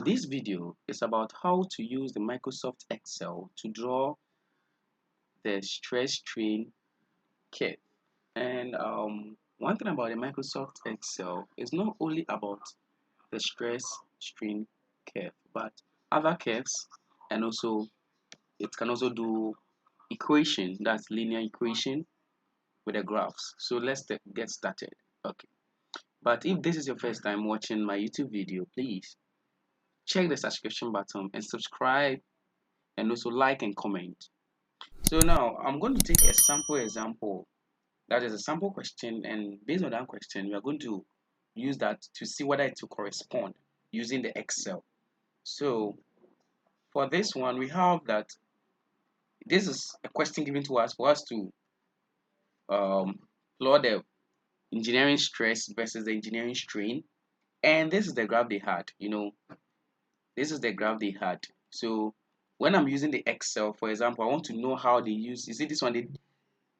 So this video is about how to use the Microsoft Excel to draw the stress strain curve. And one thing about the Microsoft Excel is not only about the stress strain curve, but other curves, and also it can also do equation, that's linear equation with the graphs. So let's get started. Okay. But if this is your first time watching my YouTube video, please check the subscription button and subscribe, and also like and comment. So now I'm going to take a sample example, that is a sample question, and based on that question we are going to use that to see whether it will correspond using the Excel. So for this one we have that this is a question given to us for us to plot the engineering stress versus the engineering strain, and this is the graph they had. This is the graph they had. So when I'm using the Excel, for example, I want to know how they use, you see this one,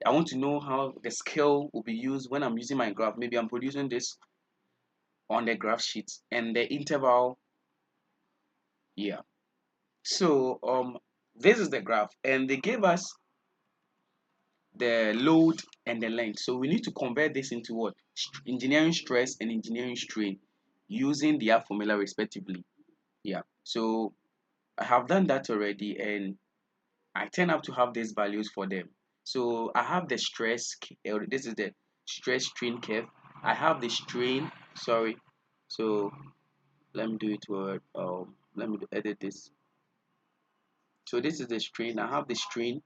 I want to know how the scale will be used when I'm using my graph. Maybe I'm producing this on the graph sheet and the interval. Yeah. So this is the graph, and they gave us the load and the length. So we need to convert this into what? Engineering stress and engineering strain using their formula respectively. Yeah. So I have done that already, and I turn up to have these values for them. So I have the stress, this is the stress strain curve. I have the strain, sorry. So let me do it word. Let me edit this. So this is the strain. I have the strain.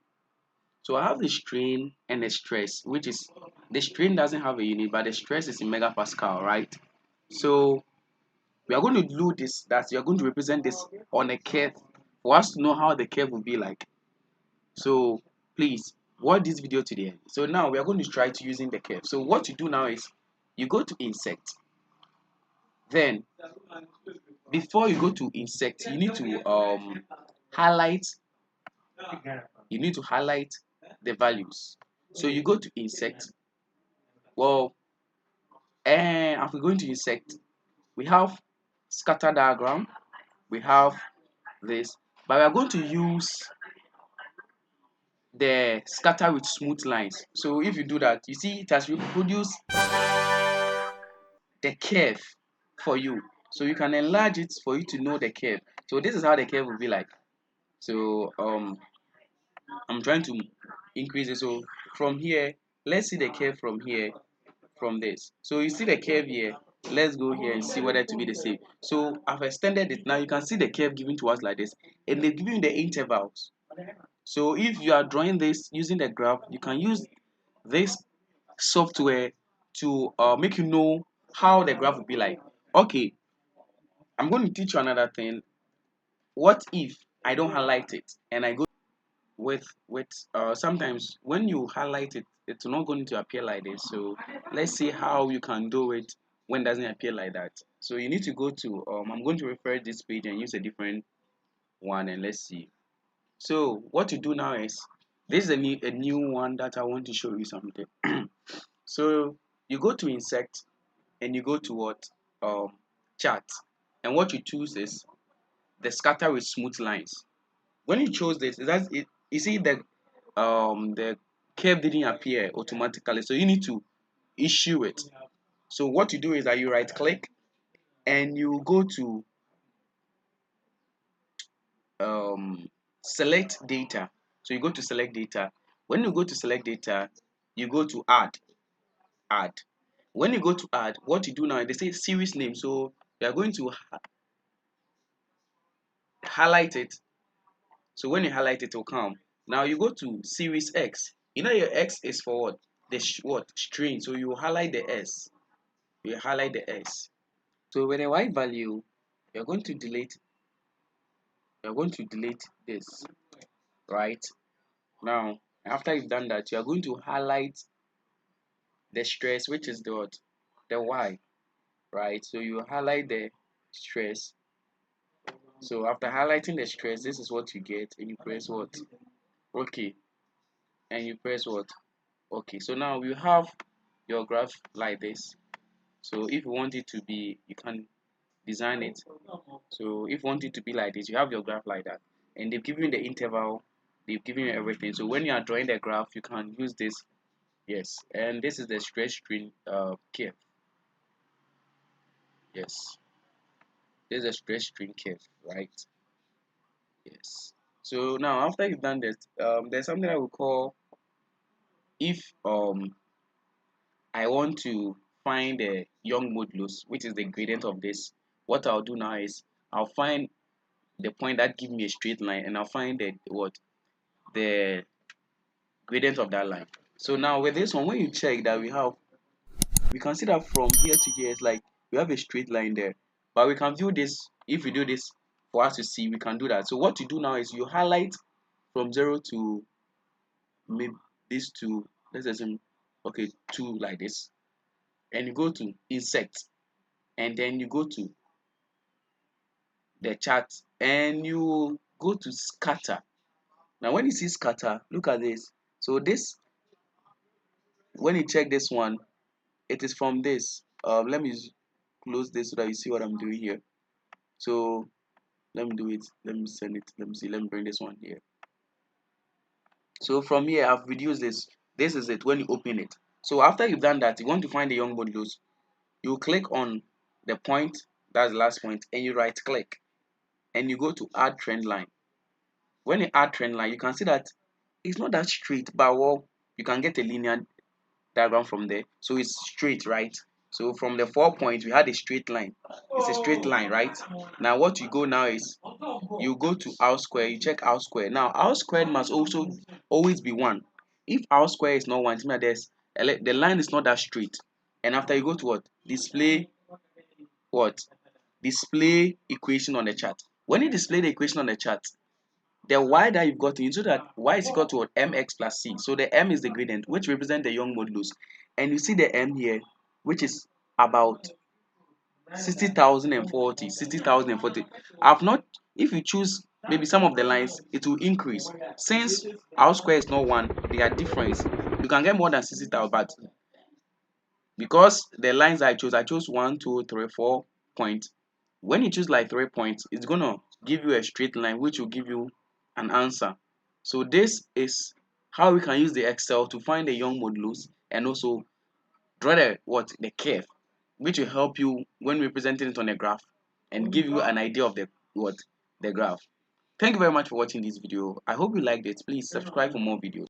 So I have the strain and the stress, which is the strain doesn't have a unit, but the stress is in megapascal, right? So we are going to do this, that you are going to represent this on a curve for us to know how the curve will be like. So please watch this video to the end. So now we are going to try to using the curve. So what you do now is you go to insect. Then before you go to insect, you need to highlight the values. So you go to insect. Well, and after going to insect, we have scatter diagram, we have this, but we are going to use the scatter with smooth lines. So if you do that, you see it has reproduced the curve for you, so you can enlarge it for you to know the curve. So this is how the curve will be like. So I'm trying to increase it. So from here, let's see the curve from here, from this. So you see the curve here. Let's go here and see whether it will be the same. So I've extended it. Now you can see the curve given to us like this, and they give you the intervals. So if you are drawing this using the graph, you can use this software to make you know how the graph will be like. Okay, I'm going to teach you another thing. What if I don't highlight it and I go with sometimes when you highlight it, it's not going to appear like this. So let's see how you can do it when it doesn't appear like that. So you need to go to I'm going to refer this page and use a different one, and let's see. So what you do now is, this is a new one that I want to show you something. So you go to insect and you go to what chart, and what you choose is the scatter with smooth lines. When you chose this, that's it. You see the curve didn't appear automatically, so you need to issue it. So what you do is that you right click and you go to select data. So you go to select data. When you go to select data, you go to add. When you go to add, what you do now, they say series name. So you are going to highlight it. So when you highlight it, will come. Now you go to series X. You know your X is for what? The string. So you highlight the S. You highlight the S. So with a Y value, you're going to delete. You're going to delete this, right? Now, after you've done that, you are going to highlight the stress, which is the what? The Y, right? So you highlight the stress. So after highlighting the stress, this is what you get, and you press what? Okay, and you press what? Okay. So now you have your graph like this. So if you want it to be, you can design it. So if you want it to be like this, you have your graph like that, and they've given you the interval, they've given you everything. So when you are drawing the graph, you can use this. Yes, and this is the stress strain curve. Yes, this is a stress strain curve, right? Yes. So now after you've done this, there's something I will call, if I want to find the young modulus, which is the gradient of this. What I'll do now is I'll find the point that give me a straight line, and I'll find the gradient of that line. So now with this one, when you check that we can see that from here to here, it's like we have a straight line there. But we can view this, if we do this for us to see, we can do that. So what you do now is you highlight from 0 to maybe this to, let's assume, okay, 2 like this, and you go to insert, and then you go to the chart, and you go to scatter. Now when you see scatter, look at this. So this, when you check this one, it is from this. Let me close this so that you see what I'm doing here. So let me do it. Let me send it. Let me see. Let me bring this one here. So from here, I've reduced this. This is it when you open it. So after you've done that, you want to find the young modulus. You click on the point, that's the last point, and you right click, and you go to add trend line. When you add trend line, you can see that it's not that straight, but well, you can get a linear diagram from there. So it's straight, right? So from the 4 points, we had a straight line. It's a straight line, right? Now what you go now is you go to R square, you check R square. Now R squared must also always be 1. If R square is not 1, it means there's the line is not that straight. And after you go to what? What? Display equation on the chart. When you display the equation on the chart, the y that you've got, you know that y is equal to what? Mx plus c. So the m is the gradient, which represents the young modulus. And you see the m here, which is about 60,040. 60,040. I've not, if you choose maybe some of the lines, it will increase. Since our square is not 1, they are different. You can get more than 60,000, but because the lines I chose 1, 2, 3, 4 points. When you choose like 3 points, it's gonna give you a straight line, which will give you an answer. So this is how we can use the Excel to find the young modulus, and also draw the curve, which will help you when representing it on a graph, and give you an idea of the graph. Thank you very much for watching this video. I hope you liked it. Please subscribe for more videos.